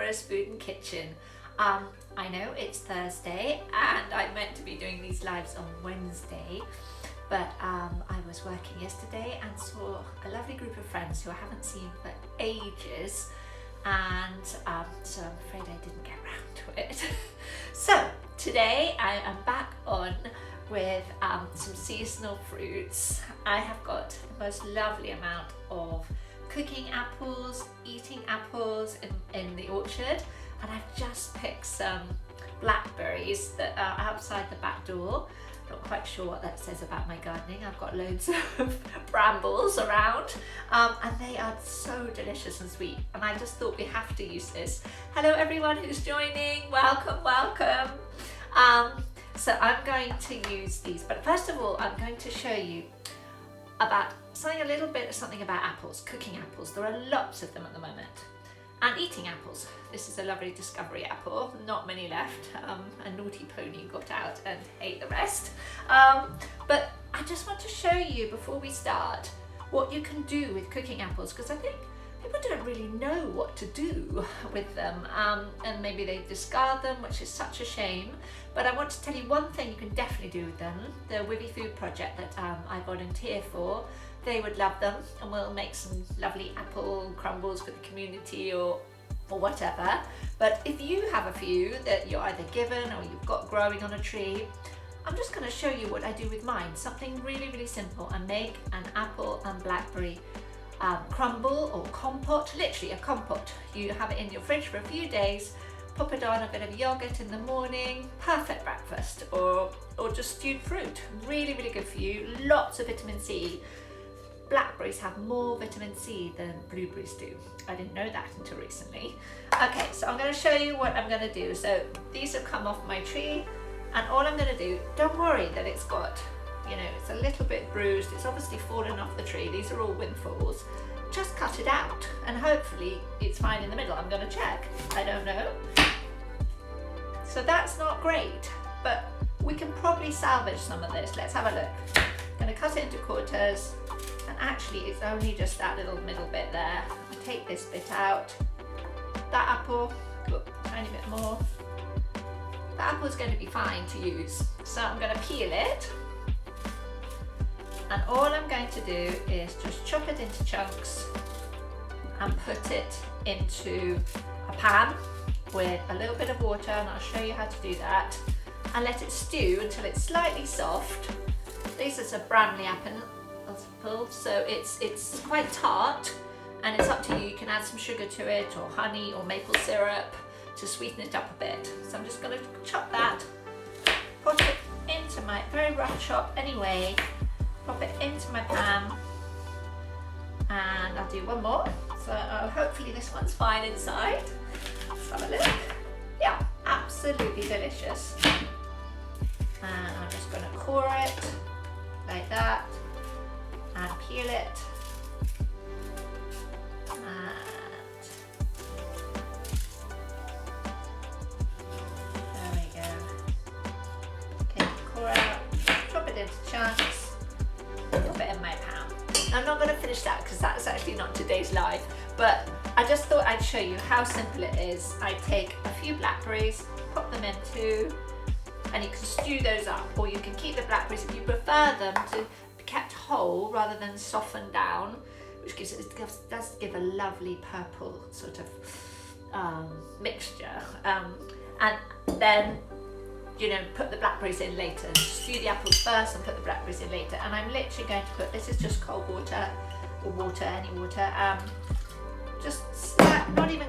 Sarah's Food and Kitchen. I know it's Thursday and I meant to be doing these lives on Wednesday, but I was working yesterday and saw a lovely group of friends who I haven't seen for ages, and so I'm afraid I didn't get around to it. So today I am back on with some seasonal fruits. I have got the most lovely amount of cooking apples, eating apples in the orchard, and I've just picked some blackberries that are outside the back door. Not quite sure what that says about my gardening. I've got loads of brambles around, and they are so delicious and sweet, and I just thought we have to use this. Hello everyone who's joining, welcome, welcome. So I'm going to use these, but first of all I'm going to show you about something about apples, cooking apples. There are lots of them at the moment. And eating apples. This is a lovely discovery apple, not many left. A naughty pony got out and ate the rest. But I just want to show you before we start what you can do with cooking apples, because I think people don't really know what to do with them, and maybe they discard them, which is such a shame. But I want to tell you one thing you can definitely do with them. The Wivy Food Project that I volunteer for, they would love them, and we'll make some lovely apple crumbles for the community or whatever. But if you have a few that you're either given or you've got growing on a tree, I'm just going to show you what I do with mine. Something really, really simple. I make an apple and blackberry crumble or compote, literally a compote. You have it in your fridge for a few days, pop it on a bit of yogurt in the morning, perfect breakfast, or just stewed fruit. Really, really good for you. Lots of vitamin C. Blackberries have more vitamin C than blueberries do. I didn't know that until recently. Okay, so I'm going to show you what I'm going to do. So these have come off my tree, and all I'm going to do, don't worry that it's got, it's a little bit bruised. It's obviously fallen off the tree. These are all windfalls. Just cut it out, and hopefully it's fine in the middle. I'm going to check. I don't know. So that's not great, but we can probably salvage some of this. Let's have a look. I'm going to cut it into quarters. And actually it's only just that little middle bit there. I'll take this bit out. That apple, look, tiny bit more. That apple is going to be fine to use. So I'm going to peel it. And all I'm going to do is just chop it into chunks and put it into a pan with a little bit of water, and I'll show you how to do that. And let it stew until it's slightly soft. This is a Bramley apple. So it's quite tart, and it's up to you. You can add some sugar to it, or honey, or maple syrup to sweeten it up a bit. So I'm just going to chop that, put it into my very rough chop anyway, pop it into my pan, and I'll do one more. So hopefully this one's fine inside. Let's have a look. Yeah, absolutely delicious. And I'm just going to core it like that. And peel it, and there we go. Take the core out, chop it into chunks, pop it in my pan. I'm not going to finish that because that's actually not today's live, but I just thought I'd show you how simple it is. I take a few blackberries, pop them into, and you can stew those up, or you can keep the blackberries if you prefer them to kept whole rather than softened down, which does give a lovely purple sort of mixture. And then put the blackberries in later. Stew the apples first and put the blackberries in later. And I'm literally going to put, this is just cold water, or water, any water. I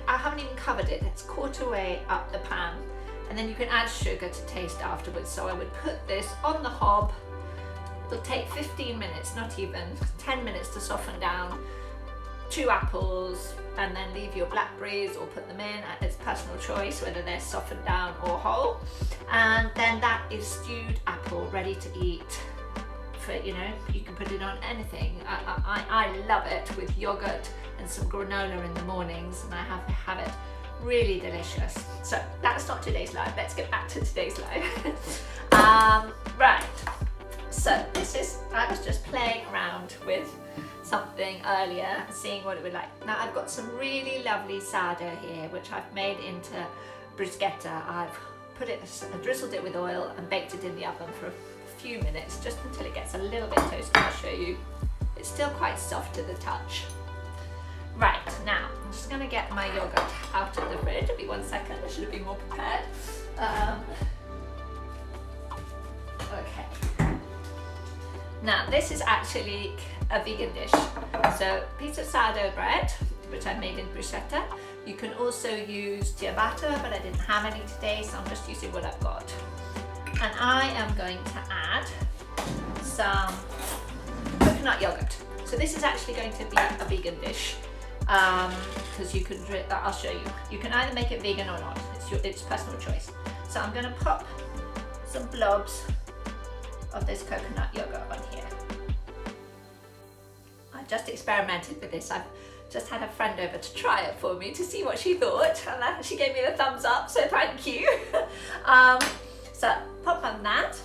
haven't even covered it. It's quarter way up the pan, and then you can add sugar to taste afterwards. So I would put this on the hob. It'll take 15 minutes, not even 10 minutes to soften down. 2 apples, and then leave your blackberries or put them in. It's personal choice whether they're softened down or whole. And then that is stewed apple ready to eat. For you can put it on anything. I love it with yogurt and some granola in the mornings, and I have it really delicious. So that's not today's live. Let's get back to today's live. Right. So I was just playing around with something earlier, seeing what it would like. Now I've got some really lovely sourdough here, which I've made into bruschetta. I've drizzled it with oil and baked it in the oven for a few minutes, just until it gets a little bit toasty. I'll show you. It's still quite soft to the touch. Right, now I'm just going to get my yogurt out of the fridge. It'll be 1 second, I should have been more prepared. Okay. Now this is actually a vegan dish. So piece of sourdough bread, which I made in bruschetta. You can also use ciabatta, but I didn't have any today, so I'm just using what I've got. And I am going to add some coconut yogurt. So this is actually going to be a vegan dish, because you can, I'll show you. You can either make it vegan or not. It's personal choice. So I'm going to pop some blobs of this coconut yogurt on here. I just experimented with this. I've just had a friend over to try it for me to see what she thought, and she gave me the thumbs up, so thank you. So pop on that,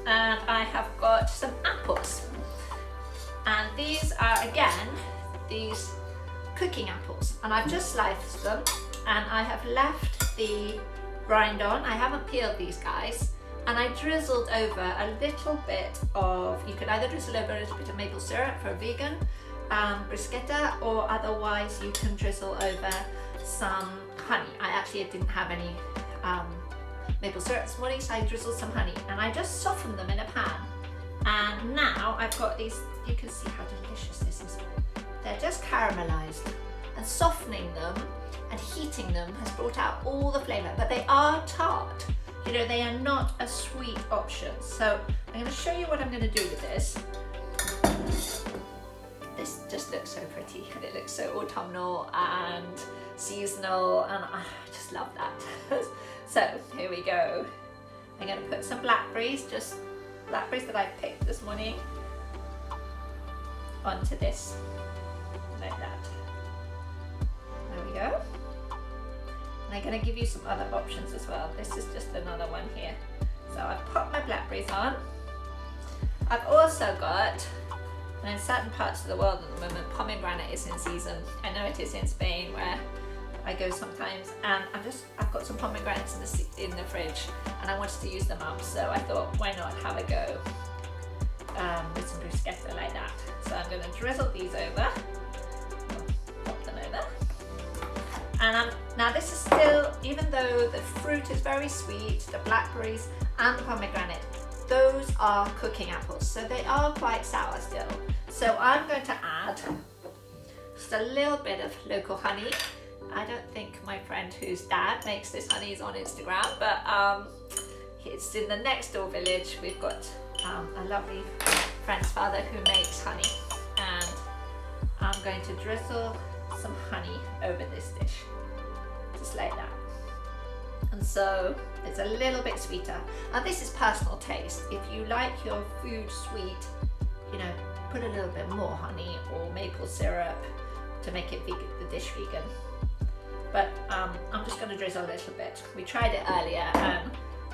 and I have got some apples, and these are again these cooking apples, and I've just sliced them, and I have left the rind on. I haven't peeled these guys, and I drizzled over a little bit of, you could either drizzle over a little bit of maple syrup for a vegan bruschetta, or otherwise you can drizzle over some honey. I actually didn't have any maple syrup this morning, so I drizzled some honey, and I just softened them in a pan. And now I've got these, you can see how delicious this is. They're just caramelized, and softening them and heating them has brought out all the flavor, but they are tart. You know, they are not a sweet option. So I'm going to show you what I'm going to do with this. This just looks so pretty, and it looks so autumnal and seasonal, and I just love that. So here we go. I'm going to put some blackberries, just blackberries that I picked this morning, onto this, like that. There we go. And I'm going to give you some other options as well. This is just another one here. So I've popped my blackberries on. I've also got, and in certain parts of the world at the moment, pomegranate is in season. I know it is in Spain where I go sometimes, and I've got some pomegranates in the fridge, and I wanted to use them up, so I thought, why not have a go with some bruschetta like that. So I'm going to drizzle these over, pop them over, and now this is still, even though the fruit is very sweet, the blackberries and the pomegranate, those are cooking apples, so they are quite sour still. So I'm going to add just a little bit of local honey. I don't think my friend whose dad makes this honey is on Instagram, but it's in the next door village. We've got a lovely friend's father who makes honey, and I'm going to drizzle some honey over this dish, just like that. And so it's a little bit sweeter. And this is personal taste. If you like your food sweet, you know, put a little bit more honey or maple syrup to make it vegan, the dish vegan. But I'm just going to drizzle a little bit. We tried it earlier, and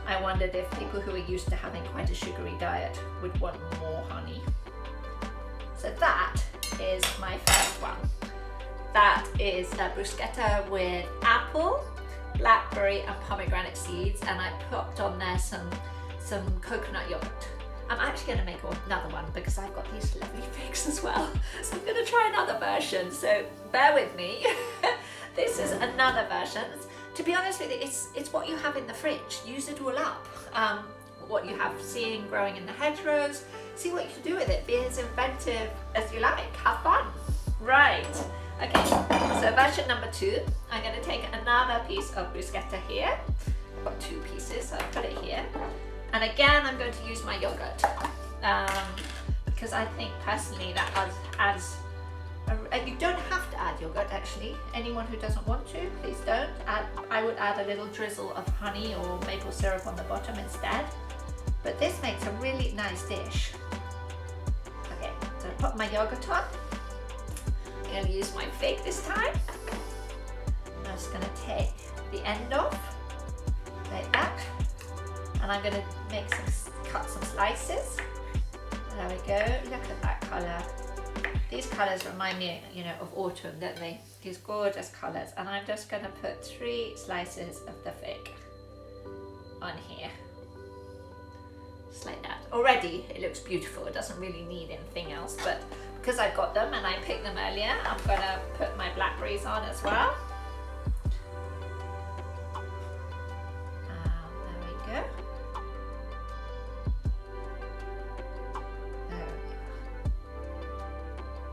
I wondered if people who are used to having quite a sugary diet would want more honey. So that is my first one. That is a bruschetta with apple, blackberry and pomegranate seeds, and I popped on there some coconut yogurt. I'm actually going to make another one because I've got these lovely figs as well. So I'm going to try another version, so bear with me. This is another version. To be honest with you, it's what you have in the fridge. Use it all up. What you have seeing growing in the hedgerows. See what you can do with it. Be as inventive as you like. Have fun. Right. Okay, so version number 2. I'm going to take another piece of bruschetta here. I've got 2 pieces, so I've put it here. And again, I'm going to use my yogurt because I think personally that adds you don't have to add yogurt actually. Anyone who doesn't want to, please don't. I would add a little drizzle of honey or maple syrup on the bottom instead. But this makes a really nice dish. Okay, so I put my yogurt on. I'm going to use my fig this time. I'm just going to take the end off like that, and I'm going to cut some slices. There we go. Look at that colour. these colours remind me, you know, of autumn, don't they? These gorgeous colours. And I'm just going to put 3 slices of the fig on here. Just like that. Already it looks beautiful. It doesn't really need anything else, but because I've got them and I picked them earlier, I'm going to put my blackberries on as well. There we go. There we go.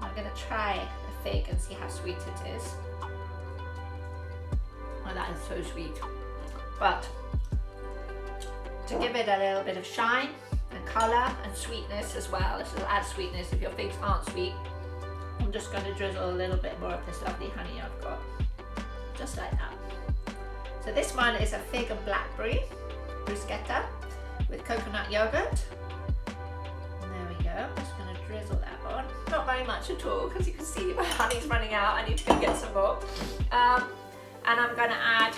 I'm going to try the fig and see how sweet it is. Oh, that is so sweet. But to give it a little bit of shine and colour and sweetness as well, this will add sweetness if your figs aren't sweet. I'm just going to drizzle a little bit more of this lovely honey I've got, just like that. So this one is a fig and blackberry bruschetta with coconut yogurt. And there we go. I'm just going to drizzle that on. Not very much at all, because you can see my honey's running out. I need to go get some more. And I'm going to add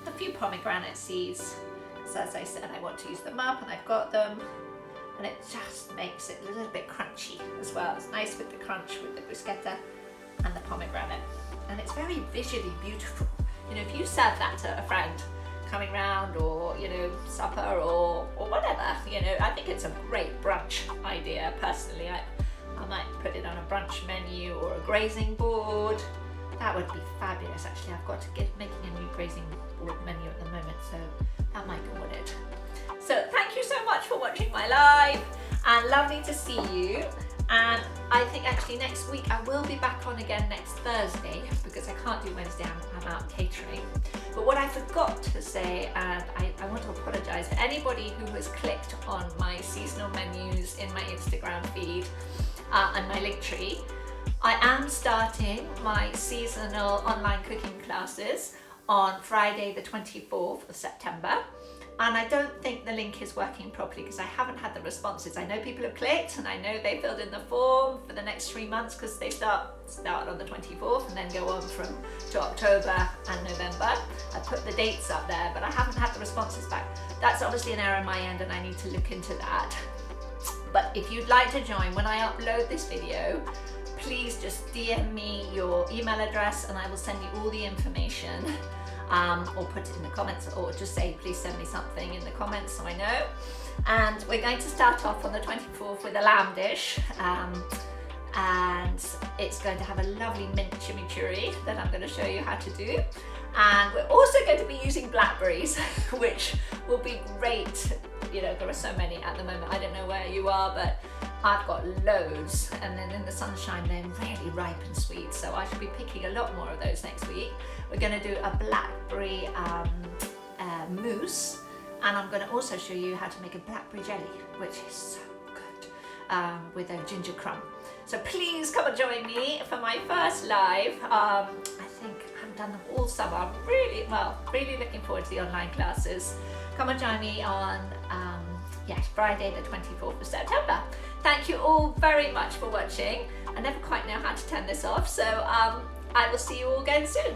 a few pomegranate seeds. So as I said, I want to use them up, and I've got them, and it just makes it a little bit crunchy as well. It's nice with the crunch with the bruschetta and the pomegranate, and it's very visually beautiful. You know, if you serve that to a friend coming round, or, you know, supper or whatever, you know, I think it's a great brunch idea. Personally, I might put it on a brunch menu or a grazing board. That would be fabulous. Actually, I've got to get making a new grazing board menu at the moment, so that might go on it. So thank you so much for watching my live, and lovely to see you. And I think actually next week I will be back on again next Thursday, because I can't do Wednesday, I'm out catering. But what I forgot to say, and I want to apologise for anybody who has clicked on my seasonal menus in my Instagram feed and my link tree. I am starting my seasonal online cooking classes on Friday the 24th of September, and I don't think the link is working properly because I haven't had the responses. I know people have clicked, and I know they filled in the form for the next 3 months, because they start on the 24th and then go on to October and November. I put the dates up there, but I haven't had the responses back. That's obviously an error on my end, and I need to look into that. But if you'd like to join when I upload this video, please just DM me your email address and I will send you all the information, or put it in the comments, or just say please send me something in the comments so I know. And we're going to start off on the 24th with a lamb dish, and it's going to have a lovely mint chimichurri that I'm going to show you how to do. And we're also going to be using blackberries, which will be great. You know, there are so many at the moment. I don't know where you are, but I've got loads, and then in the sunshine they're really ripe and sweet, so I should be picking a lot more of those next week. We're going to do a blackberry mousse, and I'm going to also show you how to make a blackberry jelly, which is so good, with a ginger crumb. So please come and join me for my first live. I think I haven't done them all summer. I'm really looking forward to the online classes. Come and join me on Friday the 24th of September. Thank you all very much for watching. I never quite know how to turn this off, so I will see you all again soon.